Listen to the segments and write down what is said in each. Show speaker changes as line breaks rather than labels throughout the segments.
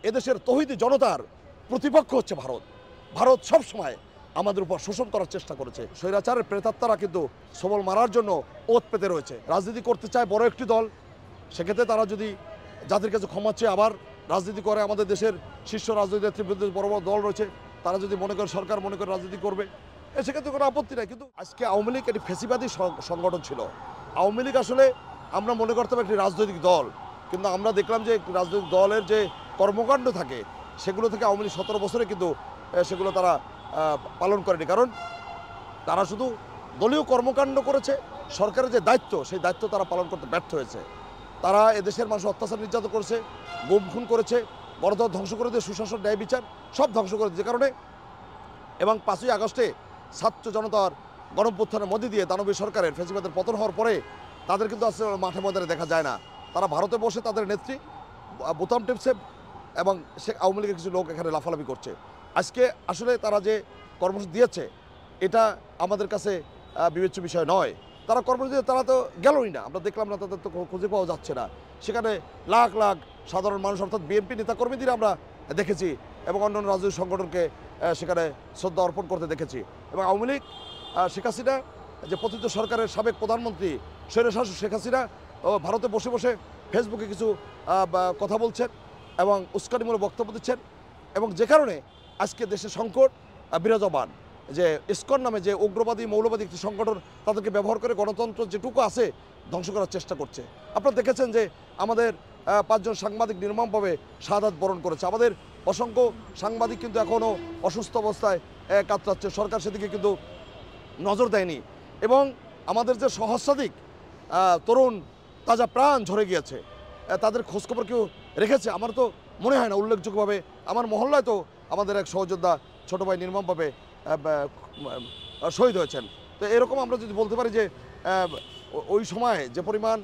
এদেশের তৌহিদি জনতার প্রতিপক্ষ হচ্ছে ভারত। ভারত সব সময় আমাদের উপর শোষণ করার চেষ্টা করেছে। স্বৈরাচারের প্রেতাত্মারা কিন্তু সবল মারার জন্য ওত পেতে রয়েছে। রাজনীতি করতে চায় বড় একটি দল, সেক্ষেত্রে তারা যদি জাতির কাছে ক্ষমা চেয়ে আবার রাজনীতি করে, আমাদের দেশের শীর্ষ রাজনৈতিক নেতৃবৃন্দের বড় বড় দল রয়েছে, তারা যদি মনে করে সরকার মনে করে রাজনীতি করবে, সেক্ষেত্রে কোনো আপত্তি নাই। কিন্তু আজকে আওয়ামী লীগ একটি ফ্যাসিবাদী সংগঠন ছিল। আওয়ামী লীগ আসলে আমরা মনে করতাম একটি রাজনৈতিক দল, কিন্তু আমরা দেখলাম যে রাজনৈতিক দলের যে কর্মকাণ্ড থাকে সেগুলো থেকে আওয়ামী লীগ 17 বছরে কিন্তু সেগুলো তারা পালন করেনি। কারণ তারা শুধু দলীয় কর্মকাণ্ড করেছে, সরকারের যে দায়িত্ব সেই দায়িত্ব তারা পালন করতে ব্যর্থ হয়েছে। তারা এদেশের মানুষ অত্যাচার নির্যাতন করেছে, গুম খুন করেছে, গণতন্ত্র ধ্বংস করে দিয়ে সুশাসন ন্যায় বিচার সব ধ্বংস করে দিয়েছে। কারণে এবং 5ই আগস্টে ছাত্র জনতার গণঅভ্যুত্থানের মধ্যে দিয়ে দানবী সরকারের ফ্যাসিবাদের পতন হওয়ার পরে তাদের কিন্তু আসলে মাঠে ময়দানে দেখা যায় না। তারা ভারতে বসে তাদের নেত্রী বোতাম টিপছে এবং সে আওয়ামী লীগের কিছু লোক এখানে লাফালাফি করছে। আজকে আসলে তারা যে কর্মসূচি দিয়েছে এটা আমাদের কাছে বিবেচ্য বিষয় নয়। তারা কর্মসূচি তারা তো গেলই না, আমরা দেখলাম না, তাদের তো খুঁজে পাওয়া যাচ্ছে না। সেখানে লাখ লাখ সাধারণ মানুষ অর্থাৎ বিএনপি নেতাকর্মীদের আমরা দেখেছি এবং অন্যান্য রাজনৈতিক সংগঠনকে সেখানে শ্রদ্ধা অর্পণ করতে দেখেছি। এবং আওয়ামী লীগ শেখ হাসিনা যে পতিত সরকারের সাবেক প্রধানমন্ত্রী স্বৈরশাসক শেখ হাসিনা ভারতে বসে বসে ফেসবুকে কিছু কথা বলছেন এবং উস্কানিমূলক বক্তব্য দিচ্ছেন, এবং যে কারণে আজকে দেশে সংকট বিরাজমান। যে ইসকন নামে যে উগ্রবাদী মৌলবাদী একটি সংগঠন তাদেরকে ব্যবহার করে গণতন্ত্র যেটুকু আছে ধ্বংস করার চেষ্টা করছে। আপনারা দেখেছেন যে আমাদের 5 জন সাংবাদিক নির্মমভাবে শাহাদাত বরণ করেছে। আমাদের অসংখ্য সাংবাদিক কিন্তু এখনও অসুস্থ অবস্থায় কাতরাচ্ছে, সরকার সেদিকে কিন্তু নজর দেয়নি। এবং আমাদের যে সহস্রাধিক তরুণ তাজা প্রাণ ঝরে গিয়েছে, তাদের খোঁজখবর কেউ রেখেছে? আমার তো মনে হয় না। উল্লেখযোগ্যভাবে আমার মহল্লায় তো আমাদের এক সহযোদ্ধা ছোটো ভাই নির্মমভাবে শহীদ হয়েছেন। তো এরকম আমরা যদি বলতে পারি যে ওই সময় যে পরিমাণ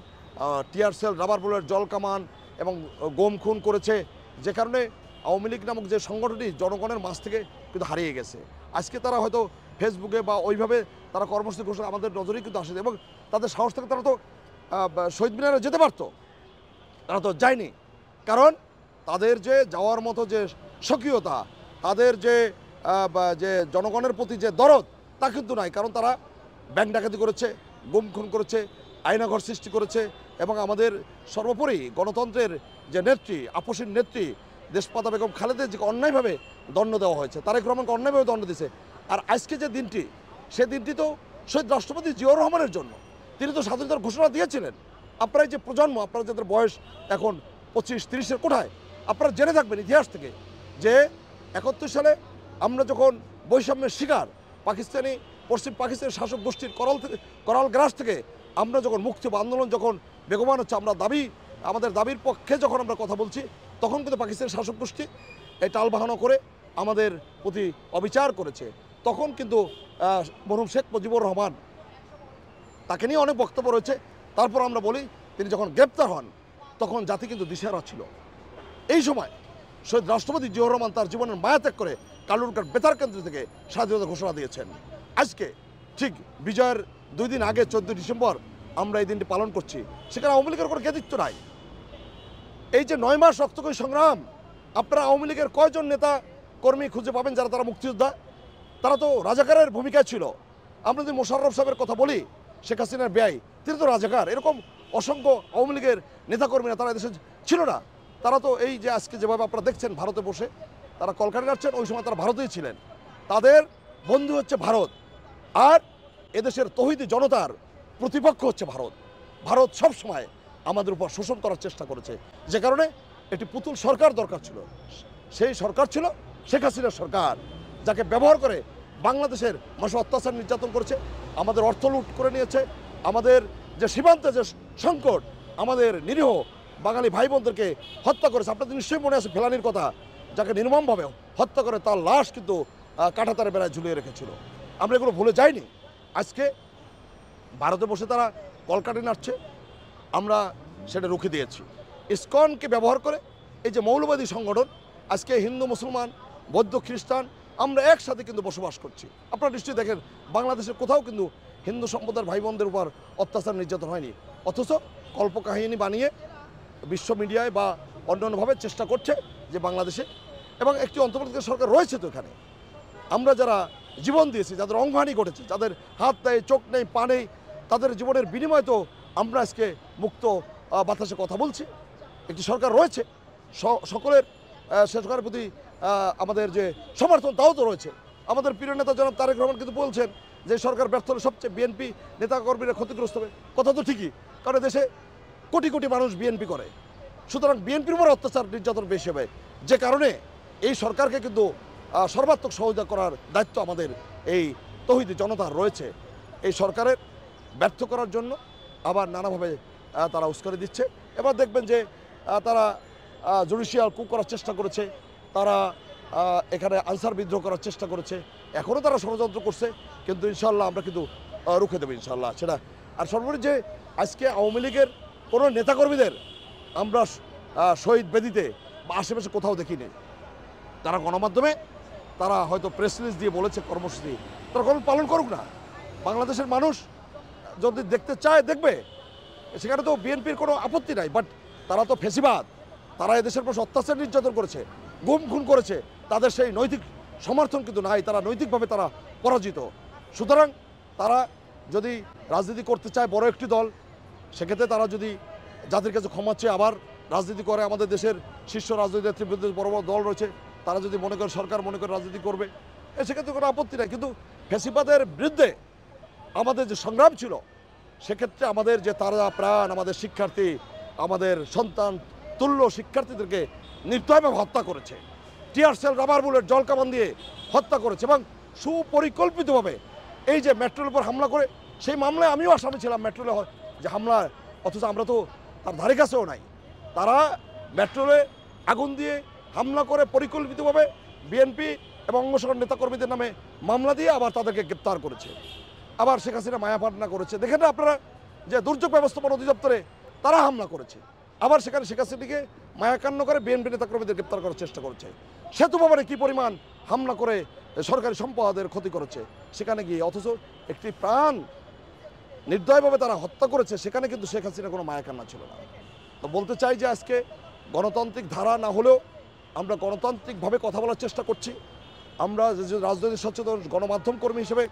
টিয়ার সেল, রাবার বুলেট, জল কামান এবং গম খুন করেছে, যে কারণে আওয়ামী লীগ নামক যে সংগঠনটি জনগণের মাঝ থেকে কিন্তু হারিয়ে গেছে। আজকে তারা হয়তো ফেসবুকে বা ওইভাবে তারা কর্মসূচি ঘোষণা আমাদের নজরেই কিন্তু আসে, এবং তাদের সাহস থেকে তারা তো শহীদ মিনারে যেতে পারতো, তারা তো যায়নি। কারণ তাদের যে যাওয়ার মতো যে স্বকীয়তা, তাদের যে জনগণের প্রতি যে দরদ তা কিন্তু নাই। কারণ তারা ব্যাংক ডাকাতি করেছে, গুম খুন করেছে, আয়নাঘর সৃষ্টি করেছে, এবং আমাদের সর্বোপরি গণতন্ত্রের যে নেত্রী, আপসীর নেত্রী দেশপাতা বেগম খালেদের যে অন্যায়ভাবে দণ্ড দেওয়া হয়েছে, তারেক রহমানকে অন্যায়ভাবে দণ্ড দিয়েছে। আর আজকে যে দিনটি, সে দিনটি তো শহীদ রাষ্ট্রপতি জিয়াউর রহমানের জন্য। তিনি তো স্বাধীনতার ঘোষণা দিয়েছিলেন। আপনারা যে প্রজন্ম, আপনারা যাদের বয়স এখন 25-30-এর কোঠায়, আপনারা জেনে থাকবেন ইতিহাস থেকে যে 71 সালে আমরা যখন বৈষম্যের শিকার পাকিস্তানি পশ্চিম পাকিস্তানি শাসক গোষ্ঠীর করাল গ্রাস থেকে আমরা যখন মুক্তি বা আন্দোলন যখন বেগমান হচ্ছে, আমরা আমাদের দাবির পক্ষে যখন আমরা কথা বলছি, তখন কিন্তু পাকিস্তানি শাসক গোষ্ঠী এই টালবাহানা করে আমাদের প্রতি অবিচার করেছে। তখন কিন্তু মরহুম শেখ মুজিবুর রহমান, তাকে নিয়ে অনেক বক্তব্য রয়েছে। তারপর আমরা বলি তিনি যখন গ্রেপ্তার হন তখন জাতি কিন্তু দিশেহারা ছিল। এই সময় শহীদ রাষ্ট্রপতি জিয়াউর রহমান তার জীবনের মায়া ত্যাগ করে কালুরঘাট বেতার কেন্দ্র থেকে স্বাধীনতা ঘোষণা দিয়েছেন। আজকে ঠিক বিজয়ের 2 দিন আগে 14 ডিসেম্বর আমরা এই দিনটি পালন করছি। সেখানে আওয়ামী লীগের কোনো কৃতিত্ব নাই। এই যে 9 মাস রক্তক্ষয়ী সংগ্রাম, আপনারা আওয়ামী লীগের কয়জন নেতা কর্মী খুঁজে পাবেন যারা তারা মুক্তিযোদ্ধা? তারা তো রাজাকারের ভূমিকায় ছিল। আমরা যদি মোশাররফ সাহেবের কথা বলি, শেখ হাসিনার ব্যয়, তিনি তো রাজাকার। এরকম অসংখ্য আওয়ামী লীগের নেতাকর্মীরা তারা এদেশে ছিল না। তারা তো এই যে আজকে যেভাবে আপনারা দেখছেন ভারতে বসে তারা কলকাতা যাচ্ছেন, ওই সময় তারা ভারতেই ছিলেন। তাদের বন্ধু হচ্ছে ভারত, আর এদেশের তৌহিদি জনতার প্রতিপক্ষ হচ্ছে ভারত। ভারত সব সময় আমাদের উপর শোষণ করার চেষ্টা করেছে, যে কারণে একটি পুতুল সরকার দরকার ছিল। সেই সরকার ছিল শেখ হাসিনার সরকার, যাকে ব্যবহার করে বাংলাদেশের মানুষ অত্যাচার নির্যাতন করেছে, আমাদের অর্থ লুট করে নিয়েছে, আমাদের যে সীমান্তে যে সংকট, আমাদের নিরীহ বাঙালি ভাই বোনদেরকে হত্যা করেছে। আপনাদের নিশ্চয়ই মনে আছে ফেলানির কথা, যাকে নির্মমভাবে হত্যা করে তার লাশ কিন্তু কাঁটাতারের বেড়ায় ঝুলিয়ে রেখেছিল। আমরা এগুলো ভুলে যাইনি। আজকে ভারতে বসে তারা কলকাঠি নাড়ছে, আমরা সেটা রুখে দিয়েছি। ইসকনকে ব্যবহার করে এই যে মৌলবাদী সংগঠন, আজকে হিন্দু মুসলমান বৌদ্ধ খ্রিস্টান আমরা একসাথে কিন্তু বসবাস করছি। আপনারা নিশ্চয়ই দেখেন বাংলাদেশের কোথাও কিন্তু হিন্দু সম্প্রদায়ের ভাই বোনদের উপর অত্যাচার নির্যাতন হয়নি, অথচ কল্পকাহিনী বানিয়ে বিশ্ব মিডিয়ায় বা অন্যান্যভাবে চেষ্টা করছে যে বাংলাদেশে, এবং একটি অন্তর্বর্তীকালীন সরকার রয়েছে তো এখানে। আমরা যারা জীবন দিয়েছি, যাদের অঙ্গহানি ঘটেছে, যাদের হাত নেই, চোখ নেই, পা নেই, তাদের জীবনের বিনিময়ে তো আমরা আজকে মুক্ত বাতাসে কথা বলছি। একটি সরকার রয়েছে, সকলের সরকারের প্রতি আমাদের যে সমর্থন তাও তো রয়েছে। আমাদের প্রিয় নেতা জনাব তারেক রহমান কিন্তু বলছেন যে সরকার ব্যর্থ হলে সবচেয়ে বিএনপি নেতাকর্মীরা ক্ষতিগ্রস্ত হবে। কথা তো ঠিকই, কারণ দেশে কোটি কোটি মানুষ বিএনপি করে, সুতরাং বিএনপির উপর অত্যাচার নির্যাতন বেশি হবে, যে কারণে এই সরকারকে কিন্তু সর্বাত্মক সহযোগিতা করার দায়িত্ব আমাদের এই তৌহিদি জনতার রয়েছে। এই সরকারের ব্যর্থ করার জন্য আবার নানাভাবে তারা উস্কানি দিচ্ছে। এবার দেখবেন যে তারা জুডিশিয়াল কু করার চেষ্টা করেছে, তারা এখানে আনসার বিদ্রোহ করার চেষ্টা করেছে, এখনও তারা ষড়যন্ত্র করছে, কিন্তু ইনশাল্লাহ আমরা কিন্তু রুখে দেবো ইনশাল্লাহ সেটা। আর সর্বোপরি যে আজকে আওয়ামী লীগের কোনো নেতাকর্মীদের আমরা শহীদ বেদিতে বা আশেপাশে কোথাও দেখিনি। তারা গণমাধ্যমে তারা হয়তো প্রেস রিলিজ দিয়ে বলেছে কর্মসূচি, তারা কর্ম পালন করুক না। বাংলাদেশের মানুষ যদি দেখতে চায় দেখবে, সেখানে তো বিএনপির কোনো আপত্তি নাই, বাট তারা তো ফেসিবাদ, তারা এদেশের মানুষ অত্যাচার নির্যাতন করেছে, গুম খুন করেছে, তাদের সেই নৈতিক সমর্থন কিন্তু নাই, তারা নৈতিকভাবে তারা পরাজিত। সুতরাং তারা যদি রাজনীতি করতে চায় বড় একটি দল, সেক্ষেত্রে তারা যদি জাতির কাছে ক্ষমা চেয়ে আবার রাজনীতি করে, আমাদের দেশের শীর্ষ রাজনৈতিক নেতৃবৃন্দ বড় বড় দল রয়েছে, তারা যদি মনে করে সরকার মনে করে রাজনীতি করবে, সেক্ষেত্রে কোনো আপত্তি নাই। কিন্তু ফ্যাসিবাদের বিরুদ্ধে আমাদের যে সংগ্রাম ছিল, সেক্ষেত্রে আমাদের যে তারা প্রাণ, আমাদের শিক্ষার্থী, আমাদের সন্তান তুল্য শিক্ষার্থীদেরকে নির্দয়ভাবে হত্যা করেছে, টিয়ার সেল, রাবার বুলেট, জল কামান দিয়ে হত্যা করেছে, এবং সুপরিকল্পিতভাবে এই যে মেট্রোর উপর হামলা করে, সেই মামলায় আমিও আসামি ছিলাম মেট্রোলে যে হামলা, অথচ আমরা তো তার ধারে কাছেও নাই। তারা মেট্রোলে আগুন দিয়ে হামলা করে পরিকল্পিতভাবে বিএনপি এবং অঙ্গসংগঠন নেতাকর্মীদের নামে মামলা দিয়ে আবার তাদেরকে গ্রেপ্তার করেছে, আবার শেখ হাসিনা মায়াপাটনা করেছে। দেখেন না আপনারা যে দুর্যোগ ব্যবস্থাপনা অধিদপ্তরে তারা হামলা করেছে, আবার সেখানে শেখ হাসিনাকে মায়াকান্ন করে বিএনপি নেতাকর্মীদের গ্রেপ্তার করার চেষ্টা করেছে। সেতু ভবনে কী পরিমাণ হামলা করে সরকারি সম্পদের ক্ষতি করেছে সেখানে গিয়ে, অথচ একটি প্রাণ নির্দয়ভাবে তারা হত্যা করেছে, সেখানে কিন্তু শেখ হাসিনা কোনো মায়াকান্না ছিল না। তো বলতে চাই যে আজকে গণতান্ত্রিক ধারা না হলেও আমরা গণতান্ত্রিকভাবে কথা বলার চেষ্টা করছি। আমরা যে রাজনৈতিক সচেতন গণমাধ্যম কর্মী হিসেবে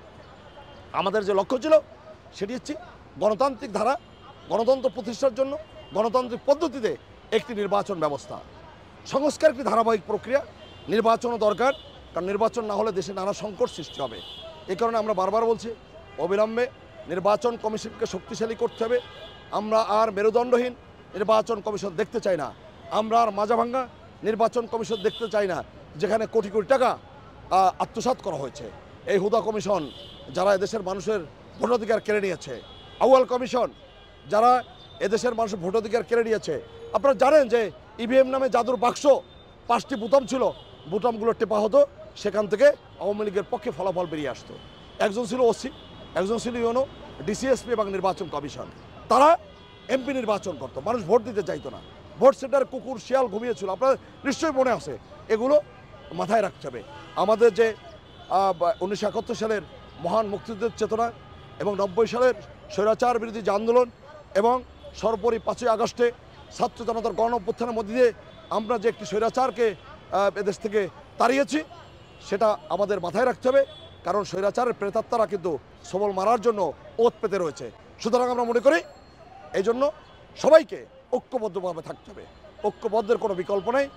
আমাদের যে লক্ষ্য ছিল সেটি হচ্ছে গণতান্ত্রিক ধারা, গণতন্ত্র প্রতিষ্ঠার জন্য গণতান্ত্রিক পদ্ধতিতে একটি নির্বাচন ব্যবস্থা সংস্কার, একটি ধারাবাহিক প্রক্রিয়া, নির্বাচনও দরকার, কারণ নির্বাচন না হলে দেশে নানা সংকট সৃষ্টি হবে। এই কারণে আমরা বারবার বলছি অবিলম্বে নির্বাচন কমিশনকে শক্তিশালী করতে হবে। আমরা আর মেরুদণ্ডহীন নির্বাচন কমিশন দেখতে চাই না, আমরা আর মাজাভাঙ্গা নির্বাচন কমিশন দেখতে চাই না, যেখানে কোটি কোটি টাকা আত্মসাৎ করা হয়েছে। এই হুদা কমিশন যারা এদেশের মানুষের ভোটাধিকার কেড়ে নিয়েছে, আউয়াল কমিশন যারা এদেশের মানুষের ভোটাধিকার কেড়ে নিয়েছে। আপনারা জানেন যে ইভিএম নামে জাদুর বাক্স 5টি বোতাম ছিল, বোতামগুলো টেপা হতো, সেখান থেকে আওয়ামী লীগের পক্ষে ফলাফল বেরিয়ে আসতো। একজন ছিল ওসি, একজন ছিল ইউনো, ডিসিএসপি এবং নির্বাচন কমিশন। তারা এমপি নির্বাচন করতো, মানুষ ভোট দিতে চাইতো না, ভোট সেন্টারে কুকুর শিয়াল ঘুমিয়েছিল, আপনার নিশ্চয়ই মনে আছে। এগুলো মাথায় রাখতে হবে। আমাদের যে 1971 সালের মহান মুক্তিযুদ্ধের চেতনা এবং 90 সালের স্বৈরাচার বিরোধী যে আন্দোলন এবং সর্বোপরি 5ই আগস্টে ছাত্র জনতার গণ অভ্যুত্থানের মধ্যে দিয়ে আমরা যে একটি স্বৈরাচারকে এদেশ থেকে তাড়িয়েছি, সেটা আমাদের মাথায় রাখতে হবে, কারণ স্বৈরাচারের প্রেতাত্মারা কিন্তু সবল মারার জন্য ওত পেতে রয়েছে। সুতরাং আমরা মনে করি এই জন্য সবাইকে ঐক্যবদ্ধভাবে থাকতে হবে, ঐক্যবদ্ধের কোনো বিকল্প নেই।